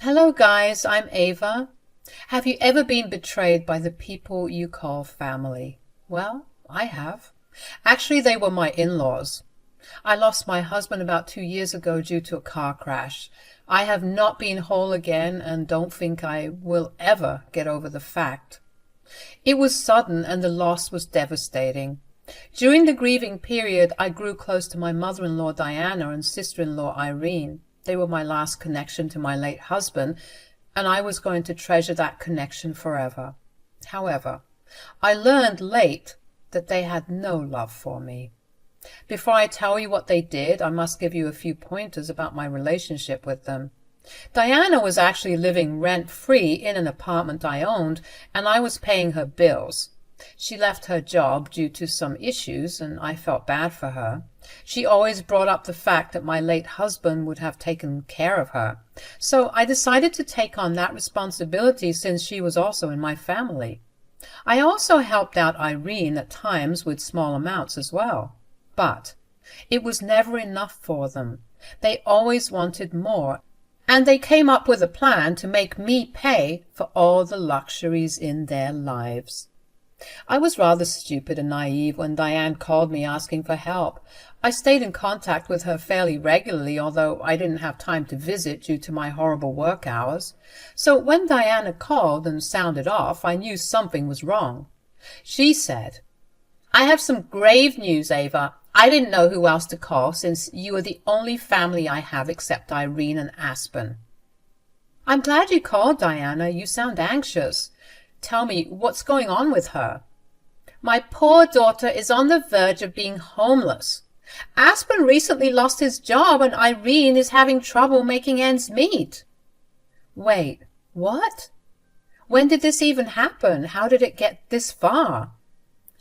Hello guys, I'm Ava. Have you ever been betrayed by the people you call family? Well, I have. Actually, they were my in-laws. I lost my husband about 2 years ago due to a car crash. I have not been whole again and don't think I will ever get over the fact. It was sudden and the loss was devastating. During the grieving period, I grew close to my mother-in-law Diana and sister-in-law Irene. They were my last connection to my late husband, and I was going to treasure that connection forever. However, I learned late that they had no love for me. Before I tell you what they did, I must give you a few pointers about my relationship with them. Diana was actually living rent-free in an apartment I owned, and I was paying her bills. She left her job due to some issues, and I felt bad for her. She always brought up the fact that my late husband would have taken care of her. So I decided to take on that responsibility since she was also in my family. I also helped out Irene at times with small amounts as well. But it was never enough for them. They always wanted more, and they came up with a plan to make me pay for all the luxuries in their lives. I was rather stupid and naive when Diane called me asking for help. I stayed in contact with her fairly regularly, although I didn't have time to visit due to my horrible work hours. So when Diana called and sounded off, I knew something was wrong. She said, "I have some grave news, Ava. I didn't know who else to call since you are the only family I have except Irene and Aspen." "I'm glad you called, Diana. You sound anxious. Tell me, what's going on with her?" "My poor daughter is on the verge of being homeless. Aspen recently lost his job and Irene is having trouble making ends meet." "Wait, what? When did this even happen? How did it get this far?"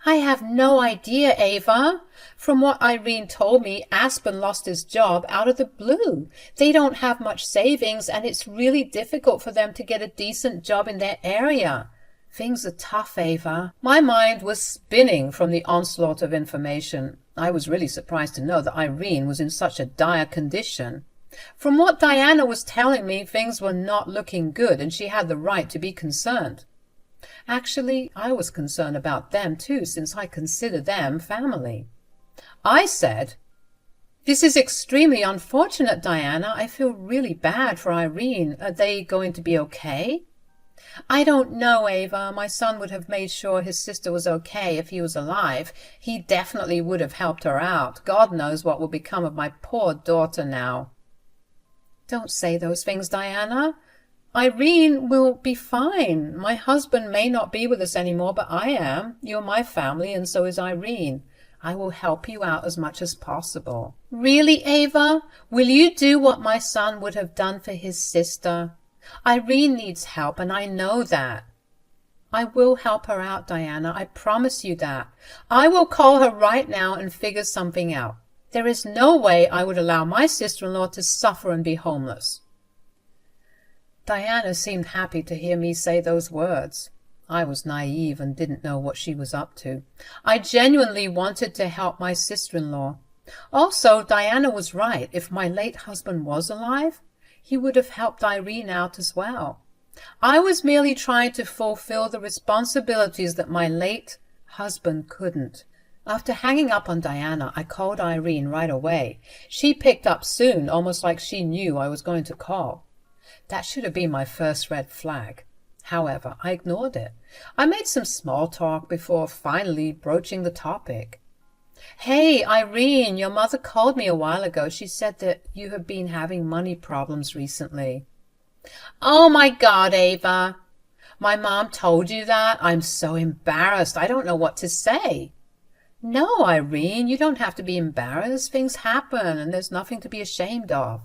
"I have no idea, Ava. From what Irene told me, Aspen lost his job out of the blue. They don't have much savings and it's really difficult for them to get a decent job in their area. Things are tough, Ava." My mind was spinning from the onslaught of information. I was really surprised to know that Irene was in such a dire condition. From what Diana was telling me, things were not looking good and she had the right to be concerned. Actually, I was concerned about them too, since I consider them family. I said, "This is extremely unfortunate, Diana. I feel really bad for Irene. Are they going to be okay?" "I don't know, Ava. My son would have made sure his sister was okay if he was alive. He definitely would have helped her out. God knows what will become of my poor daughter now." "Don't say those things, Diana. Irene will be fine. My husband may not be with us anymore, but I am. You're my family, and so is Irene. I will help you out as much as possible." "Really, Ava? Will you do what my son would have done for his sister? Irene needs help, and I know that." "I will help her out, Diana. I promise you that. I will call her right now and figure something out. There is no way I would allow my sister-in-law to suffer and be homeless." Diana seemed happy to hear me say those words. I was naive and didn't know what she was up to. I genuinely wanted to help my sister-in-law. Also, Diana was right. If my late husband was alive, he would have helped Irene out as well. I was merely trying to fulfill the responsibilities that my late husband couldn't. After hanging up on Diana, I called Irene right away. She picked up soon, almost like she knew I was going to call. That should have been my first red flag. However, I ignored it. I made some small talk before finally broaching the topic. "Hey, Irene, your mother called me a while ago. She said that you have been having money problems recently." "Oh my God, Ava. My mom told you that? I'm so embarrassed. I don't know what to say." "No, Irene, you don't have to be embarrassed. Things happen and there's nothing to be ashamed of."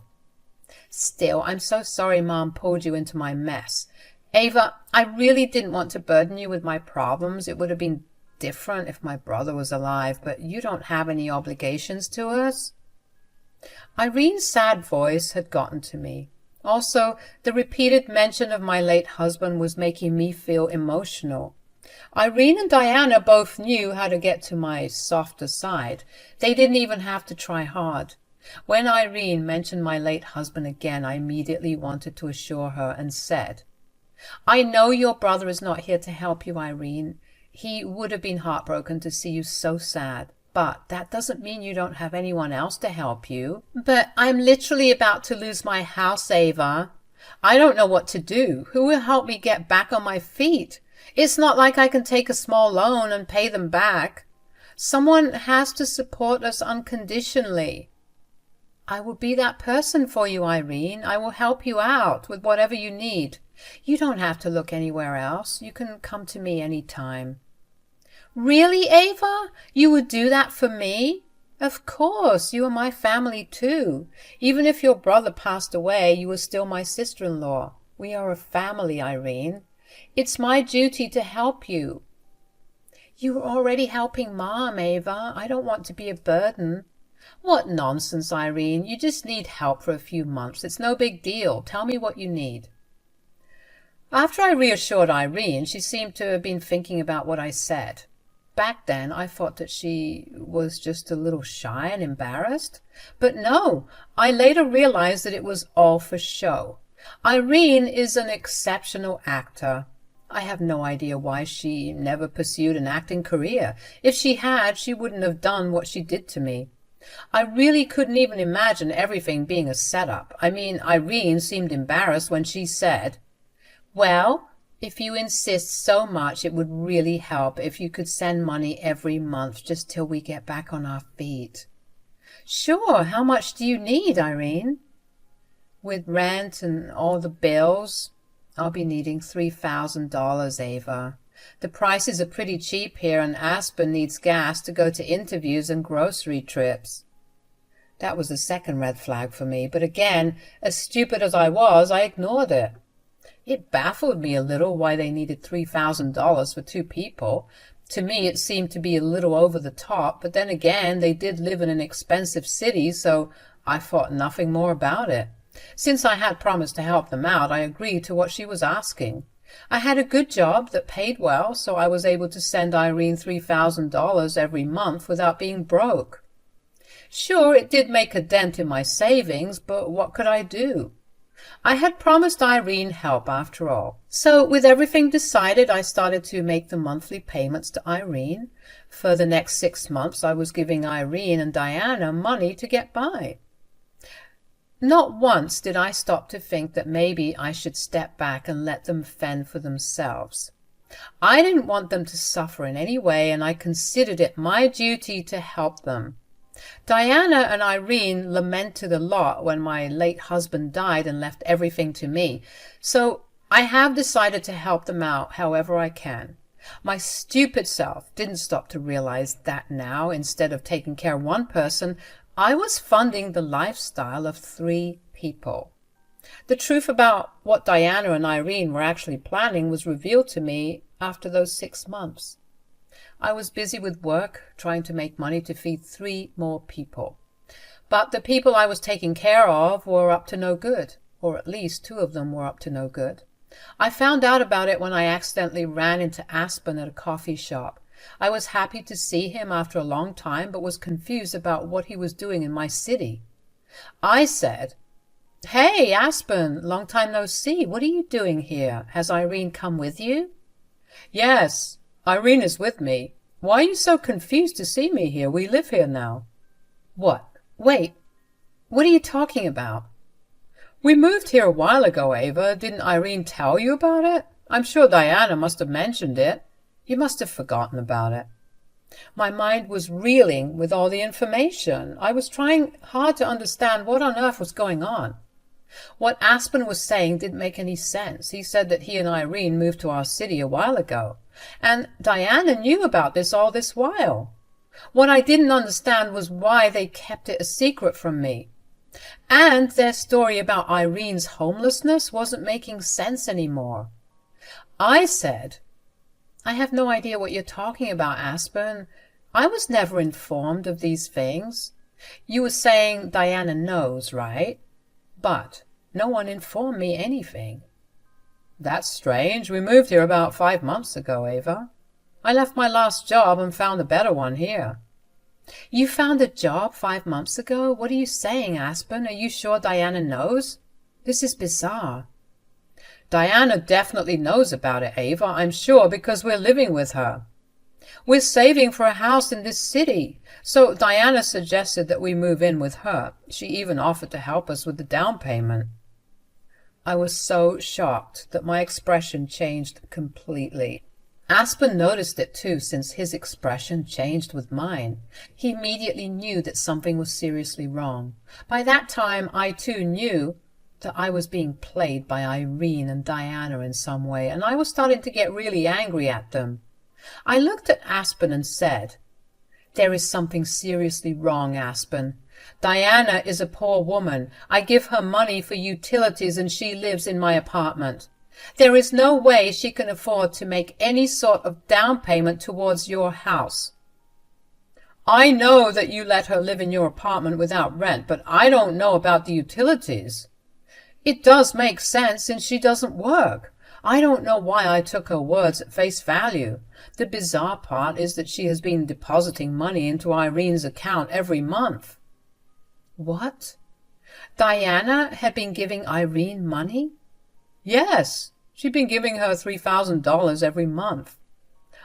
"Still, I'm so sorry Mom pulled you into my mess. Ava, I really didn't want to burden you with my problems. It would have been different if my brother was alive, but you don't have any obligations to us." Irene's sad voice had gotten to me. Also, the repeated mention of my late husband was making me feel emotional. Irene and Diana both knew how to get to my softer side. They didn't even have to try hard. When Irene mentioned my late husband again, I immediately wanted to assure her and said, I know your brother is not here to help you, Irene. He would have been heartbroken to see you so sad. But that doesn't mean you don't have anyone else to help you. But I'm literally about to lose my house, Ava. I don't know what to do. Who will help me get back on my feet? It's not like I can take a small loan and pay them back. Someone has to support us unconditionally. I will be that person for you, Irene. I will help you out with whatever you need. You don't have to look anywhere else. You can come to me any time. Really, Ava? You would do that for me? Of course, you are my family too. Even if your brother passed away, you are still my sister-in-law. We are a family, Irene. It's my duty to help you. You are already helping Mom, Ava. I don't want to be a burden. What nonsense, Irene. You just need help for a few months. It's no big deal. Tell me what you need. After I reassured Irene, she seemed to have been thinking about what I said. Back then, I thought that she was just a little shy and embarrassed. But no, I later realized that it was all for show. Irene is an exceptional actor. I have no idea why she never pursued an acting career. If she had, she wouldn't have done what she did to me. I really couldn't even imagine everything being a setup. I mean, Irene seemed embarrassed when she said, Well, if you insist so much, it would really help if you could send money every month just till we get back on our feet. Sure, how much do you need, Irene? With rent and all the bills, I'll be needing $3,000, Ava. The prices are pretty cheap here, and Aspen needs gas to go to interviews and grocery trips. That was the second red flag for me, but again, as stupid as I was, I ignored it. It baffled me a little why they needed $3,000 for two people. To me, it seemed to be a little over the top, but then again, they did live in an expensive city, so I thought nothing more about it. Since I had promised to help them out, I agreed to what she was asking. I had a good job that paid well, so I was able to send Irene $3,000 every month without being broke. Sure, it did make a dent in my savings, but what could I do? I had promised Irene help after all. So with everything decided, I started to make the monthly payments to Irene. For the next 6 months, I was giving Irene and Diana money to get by. Not once did I stop to think that maybe I should step back and let them fend for themselves. I didn't want them to suffer in any way, and I considered it my duty to help them. Diana and Irene lamented a lot when my late husband died and left everything to me, so I have decided to help them out however I can. My stupid self didn't stop to realize that now, instead of taking care of one person, I was funding the lifestyle of 3 people. The truth about what Diana and Irene were actually planning was revealed to me after those 6 months. I was busy with work, trying to make money to feed 3 more people. But the people I was taking care of were up to no good, or at least 2 of them were up to no good. I found out about it when I accidentally ran into Aspen at a coffee shop. I was happy to see him after a long time, but was confused about what he was doing in my city. I said, Hey, Aspen, long time no see. What are you doing here? Has Irene come with you? Yes, Irene is with me. Why are you so confused to see me here? We live here now. What? Wait, what are you talking about? We moved here a while ago, Ava. Didn't Irene tell you about it? I'm sure Diana must have mentioned it. You must have forgotten about it. My mind was reeling with all the information. I was trying hard to understand what on earth was going on. What Aspen was saying didn't make any sense. He said that he and Irene moved to our city a while ago, and Diana knew about this all this while. What I didn't understand was why they kept it a secret from me. And their story about Irene's homelessness wasn't making sense anymore. I said, I have no idea what you're talking about, Aspen. I was never informed of these things. You were saying Diana knows, right? But no one informed me anything. That's strange. We moved here about 5 months ago, Ava. I left my last job and found a better one here. You found a job 5 months ago? What are you saying, Aspen? Are you sure Diana knows? This is bizarre. Diana definitely knows about it, Ava, I'm sure, because we're living with her. We're saving for a house in this city, so Diana suggested that we move in with her. She even offered to help us with the down payment. I was so shocked that my expression changed completely. Aspen noticed it too, since his expression changed with mine. He immediately knew that something was seriously wrong. By that time, I too knew that I was being played by Irene and Diana in some way, and I was starting to get really angry at them. I looked at Aspen and said, "There is something seriously wrong, Aspen. Diana is a poor woman. I give her money for utilities and she lives in my apartment. There is no way she can afford to make any sort of down payment towards your house. I know that you let her live in your apartment without rent, but I don't know about the utilities. It does make sense since she doesn't work. I don't know why I took her words at face value. The bizarre part is that she has been depositing money into Irene's account every month." What? Diana had been giving Irene money? Yes, she'd been giving her $3,000 every month.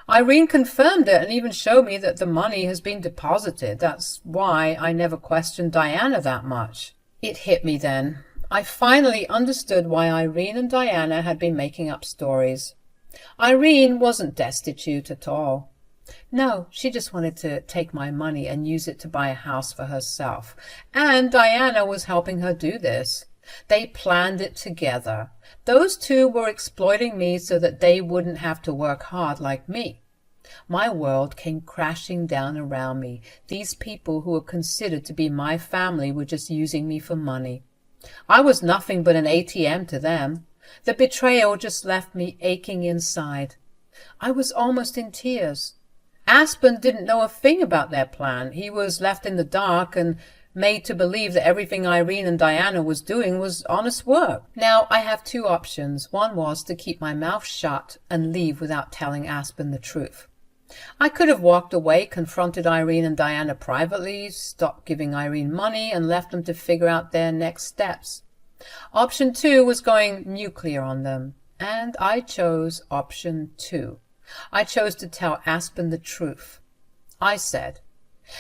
Irene confirmed it and even showed me that the money has been deposited. That's why I never questioned Diana that much. It hit me then. I finally understood why Irene and Diana had been making up stories. Irene wasn't destitute at all. No, she just wanted to take my money and use it to buy a house for herself. And Diana was helping her do this. They planned it together. Those two were exploiting me so that they wouldn't have to work hard like me. My world came crashing down around me. These people who were considered to be my family were just using me for money. I was nothing but an ATM to them. The betrayal just left me aching inside. I was almost in tears. Aspen didn't know a thing about their plan. He was left in the dark and made to believe that everything Irene and Diana was doing was honest work. Now, I have two options. One was to keep my mouth shut and leave without telling Aspen the truth. I could have walked away, confronted Irene and Diana privately, stopped giving Irene money, and left them to figure out their next steps. Option 2 was going nuclear on them, and I chose option 2. I chose to tell Aspen the truth. I said,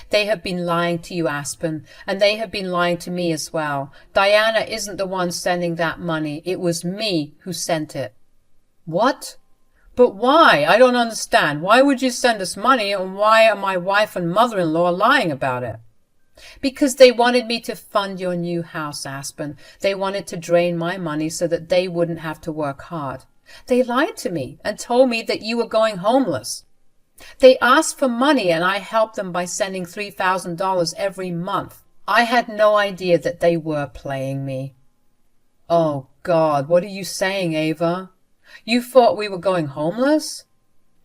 "They have been lying to you, Aspen, and they have been lying to me as well. Diana isn't the one sending that money. It was me who sent it." "What? But why? I don't understand. Why would you send us money, and why are my wife and mother-in-law lying about it?" "Because they wanted me to fund your new house, Aspen. They wanted to drain my money so that they wouldn't have to work hard. They lied to me and told me that you were going homeless. They asked for money and I helped them by sending $3,000 every month. I had no idea that they were playing me." "Oh, God, what are you saying, Ava? You thought we were going homeless?"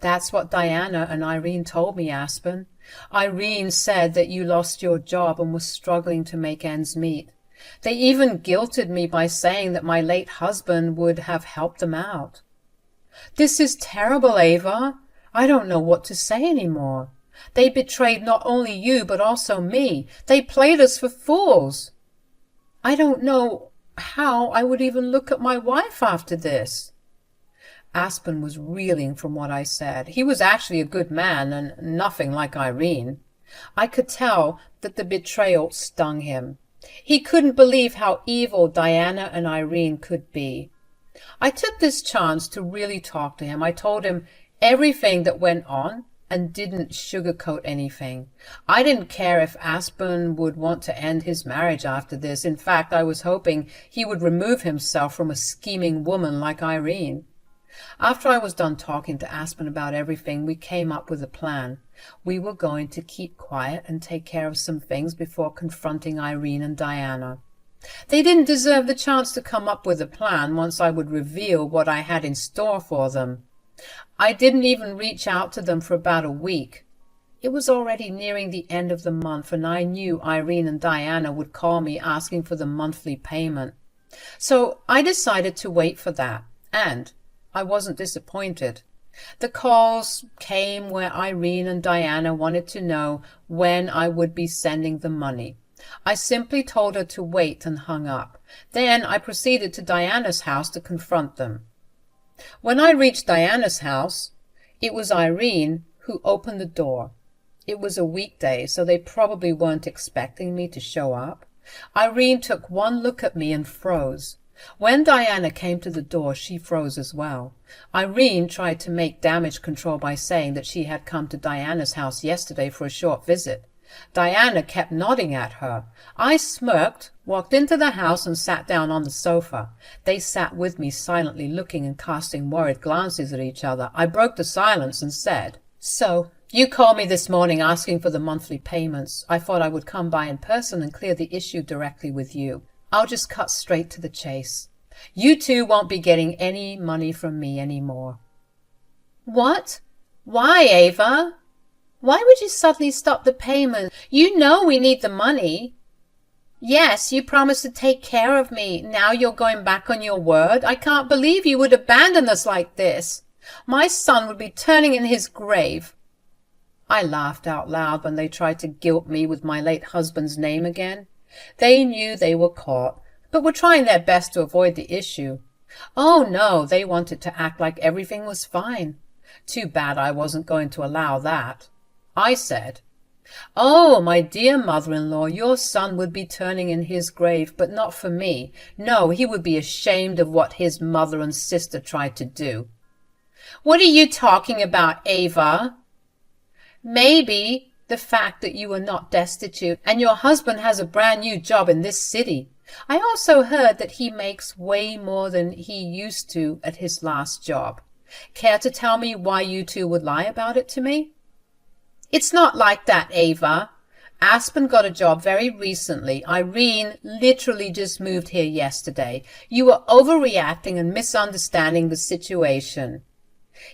"That's what Diana and Irene told me, Aspen. Irene said that you lost your job and were struggling to make ends meet. They even guilted me by saying that my late husband would have helped them out." "This is terrible, Ava. I don't know what to say anymore. They betrayed not only you, but also me. They played us for fools. I don't know how I would even look at my wife after this." Aspen was reeling from what I said. He was actually a good man and nothing like Irene. I could tell that the betrayal stung him. He couldn't believe how evil Diana and Irene could be. I took this chance to really talk to him. I told him everything that went on and didn't sugarcoat anything. I didn't care if Aspen would want to end his marriage after this. In fact, I was hoping he would remove himself from a scheming woman like Irene. After I was done talking to Aspen about everything, we came up with a plan. We were going to keep quiet and take care of some things before confronting Irene and Diana. They didn't deserve the chance to come up with a plan once I would reveal what I had in store for them. I didn't even reach out to them for about a week. It was already nearing the end of the month, and I knew Irene and Diana would call me asking for the monthly payment. So I decided to wait for that, and I wasn't disappointed. The calls came where Irene and Diana wanted to know when I would be sending the money. I simply told her to wait and hung up. Then I proceeded to Diana's house to confront them. When I reached Diana's house, it was Irene who opened the door. It was a weekday, so they probably weren't expecting me to show up. Irene took one look at me and froze. When Diana came to the door, she froze as well. Irene tried to make damage control by saying that she had come to Diana's house yesterday for a short visit. Diana kept nodding at her. I smirked, walked into the house and sat down on the sofa. They sat with me silently, looking and casting worried glances at each other. I broke the silence and said, "So, you called me this morning asking for the monthly payments. I thought I would come by in person and clear the issue directly with you. I'll just cut straight to the chase. You two won't be getting any money from me anymore." "What? Why, Ava? Why would you suddenly stop the payment? You know we need the money." "Yes, you promised to take care of me. Now you're going back on your word. I can't believe you would abandon us like this. My son would be turning in his grave." I laughed out loud when they tried to guilt me with my late husband's name again. They knew they were caught, but were trying their best to avoid the issue. Oh no, they wanted to act like everything was fine. Too bad I wasn't going to allow that. I said, "Oh, my dear mother-in-law, your son would be turning in his grave, but not for me. No, he would be ashamed of what his mother and sister tried to do." "What are you talking about, Ava?" "Maybe the fact that you are not destitute and your husband has a brand new job in this city. I also heard that he makes way more than he used to at his last job. Care to tell me why you two would lie about it to me?" "It's not like that, Ava. Aspen got a job very recently. Irene literally just moved here yesterday. You are overreacting and misunderstanding the situation."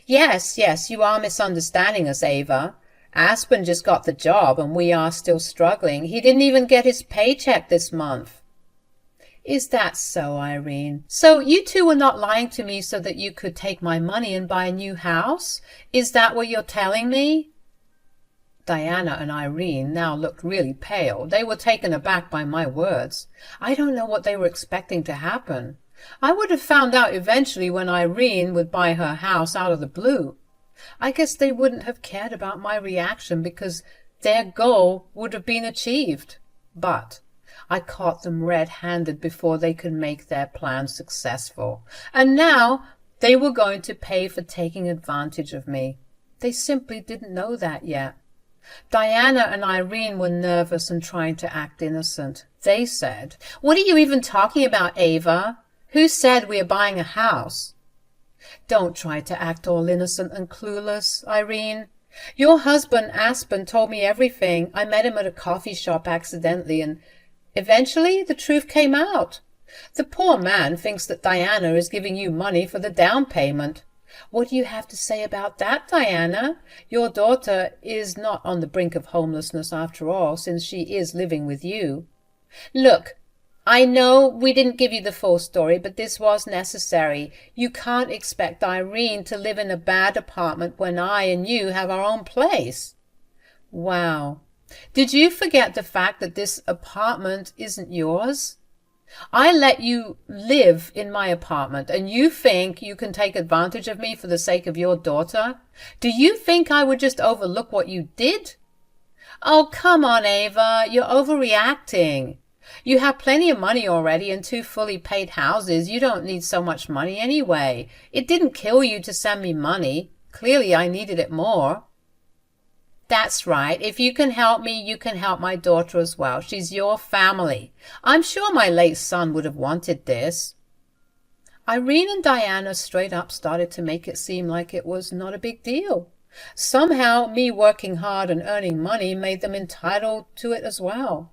Yes, you are misunderstanding us, Ava. Aspen just got the job and we are still struggling. He didn't even get his paycheck this month." "Is that so, Irene? So you two were not lying to me so that you could take my money and buy a new house? Is that what you're telling me?" Diana and Irene now looked really pale. They were taken aback by my words. I don't know what they were expecting to happen. I would have found out eventually when Irene would buy her house out of the blue. I guess they wouldn't have cared about my reaction because their goal would have been achieved. But I caught them red-handed before they could make their plan successful. And now they were going to pay for taking advantage of me. They simply didn't know that yet. Diana and Irene were nervous and trying to act innocent. They said, "What are you even talking about, Ava? Who said we are buying a house?" "Don't try to act all innocent and clueless, Irene. Your husband, Aspen, told me everything. I met him at a coffee shop accidentally, and eventually the truth came out. The poor man thinks that Diana is giving you money for the down payment. What do you have to say about that, Diana? Your daughter is not on the brink of homelessness after all, since she is living with you." "Look, I know we didn't give you the full story, but this was necessary. You can't expect Irene to live in a bad apartment when I and you have our own place." "Wow. Did you forget the fact that this apartment isn't yours? I let you live in my apartment, and you think you can take advantage of me for the sake of your daughter? Do you think I would just overlook what you did?" "Oh, come on, Ava. You're overreacting. You have plenty of money already and 2 fully paid houses. You don't need so much money anyway. It didn't kill you to send me money. Clearly I needed it more." "That's right. If you can help me, you can help my daughter as well. She's your family. I'm sure my late son would have wanted this." Irene and Diana straight up started to make it seem like it was not a big deal. Somehow me working hard and earning money made them entitled to it as well.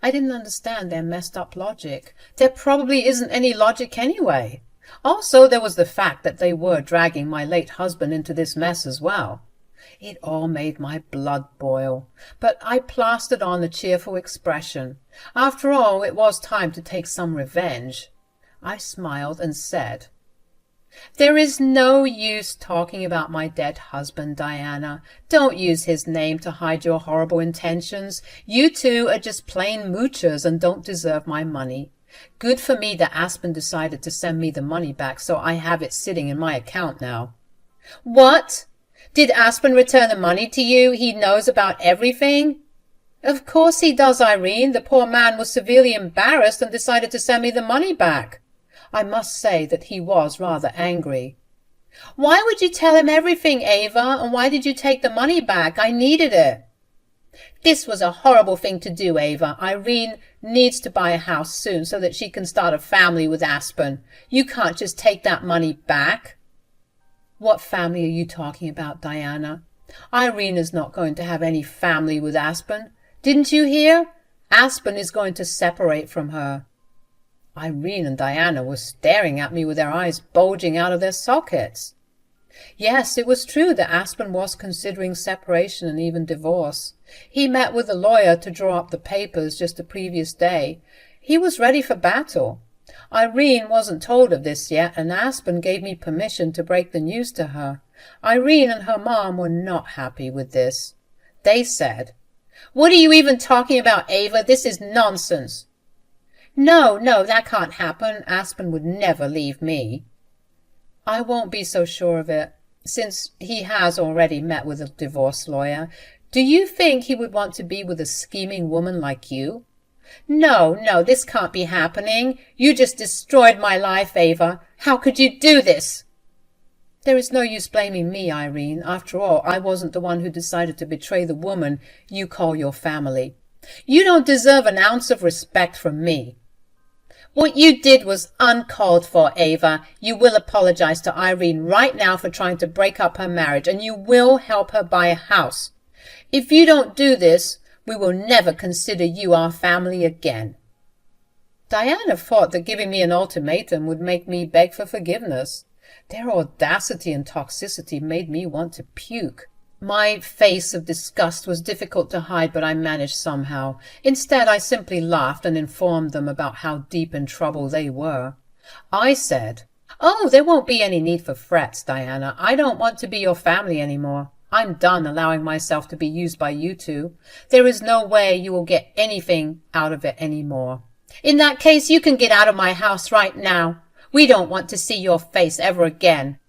I didn't understand their messed up logic. There probably isn't any logic anyway. Also, there was the fact that they were dragging my late husband into this mess as well. It all made my blood boil, but I plastered on a cheerful expression. After all, it was time to take some revenge. I smiled and said, There is no use talking about my dead husband, Diana. Don't use his name to hide your horrible intentions. You two are just plain moochers and don't deserve my money. Good for me that Aspen decided to send me the money back, so I have it sitting in my account now. What? Did Aspen return the money to you? He knows about everything? Of course he does, Irene. The poor man was severely embarrassed and decided to send me the money back. I must say that he was rather angry. Why would you tell him everything, Ava? And why did you take the money back? I needed it. This was a horrible thing to do, Ava. Irene needs to buy a house soon so that she can start a family with Aspen. You can't just take that money back. What family are you talking about, Diana? Irene is not going to have any family with Aspen. Didn't you hear? Aspen is going to separate from her. Irene and Diana were staring at me with their eyes bulging out of their sockets. Yes, it was true that Aspen was considering separation and even divorce. He met with a lawyer to draw up the papers just the previous day. He was ready for battle. Irene wasn't told of this yet, and Aspen gave me permission to break the news to her. Irene and her mom were not happy with this. They said, "What are you even talking about, Ava? This is nonsense." No, that can't happen. Aspen would never leave me. I won't be so sure of it, since he has already met with a divorce lawyer. Do you think he would want to be with a scheming woman like you? No, this can't be happening. You just destroyed my life, Ava. How could you do this? There is no use blaming me, Irene. After all, I wasn't the one who decided to betray the woman you call your family. You don't deserve an ounce of respect from me. What you did was uncalled for, Ava. You will apologize to Irene right now for trying to break up her marriage, and you will help her buy a house. If you don't do this, we will never consider you our family again. Diana thought that giving me an ultimatum would make me beg for forgiveness. Their audacity and toxicity made me want to puke. My face of disgust was difficult to hide, but I managed somehow. Instead, I simply laughed and informed them about how deep in trouble they were. I said, "Oh, there won't be any need for frets, Diana. I don't want to be your family anymore. I'm done allowing myself to be used by you two. There is no way you will get anything out of it anymore. In that case, you can get out of my house right now. We don't want to see your face ever again."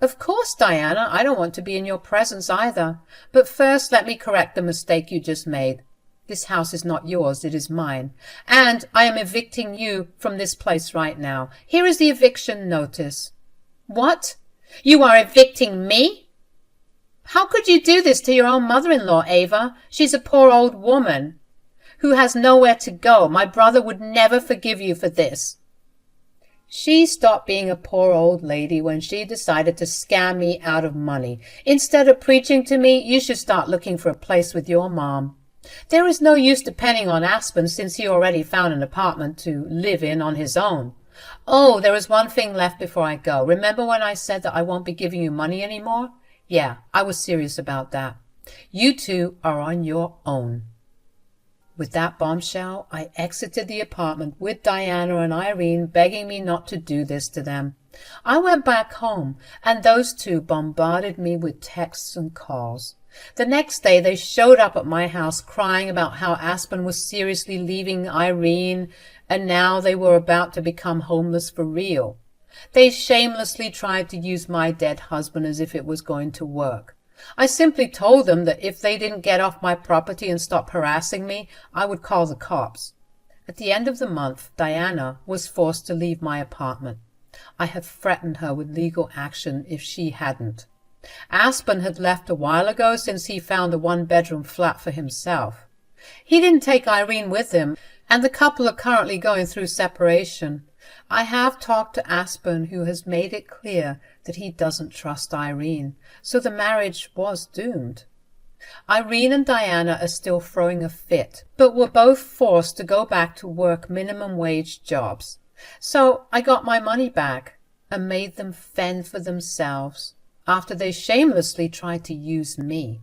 Of course, Diana, I don't want to be in your presence either. But first, let me correct the mistake you just made. This house is not yours, it is mine. And I am evicting you from this place right now. Here is the eviction notice. What? You are evicting me? How could you do this to your own mother-in-law, Ava? She's a poor old woman who has nowhere to go. My brother would never forgive you for this. She stopped being a poor old lady when she decided to scam me out of money. Instead of preaching to me, you should start looking for a place with your mom. There is no use depending on Aspen since he already found an apartment to live in on his own. Oh, there is one thing left before I go. Remember when I said that I won't be giving you money anymore? Yeah, I was serious about that. You two are on your own. With that bombshell, I exited the apartment with Diana and Irene begging me not to do this to them. I went back home, and those two bombarded me with texts and calls. The next day they showed up at my house crying about how Aspen was seriously leaving Irene, and now they were about to become homeless for real. They shamelessly tried to use my dead husband as if it was going to work. I simply told them that if they didn't get off my property and stop harassing me, I would call the cops. At the end of the month, Diana was forced to leave my apartment. I had threatened her with legal action if she hadn't. Aspen had left a while ago since he found a one-bedroom flat for himself. He didn't take Irene with him, and the couple are currently going through separation. I have talked to Aspen, who has made it clear that he doesn't trust Irene, so the marriage was doomed. Irene and Diana are still throwing a fit, but were both forced to go back to work minimum wage jobs. So I got my money back and made them fend for themselves after they shamelessly tried to use me.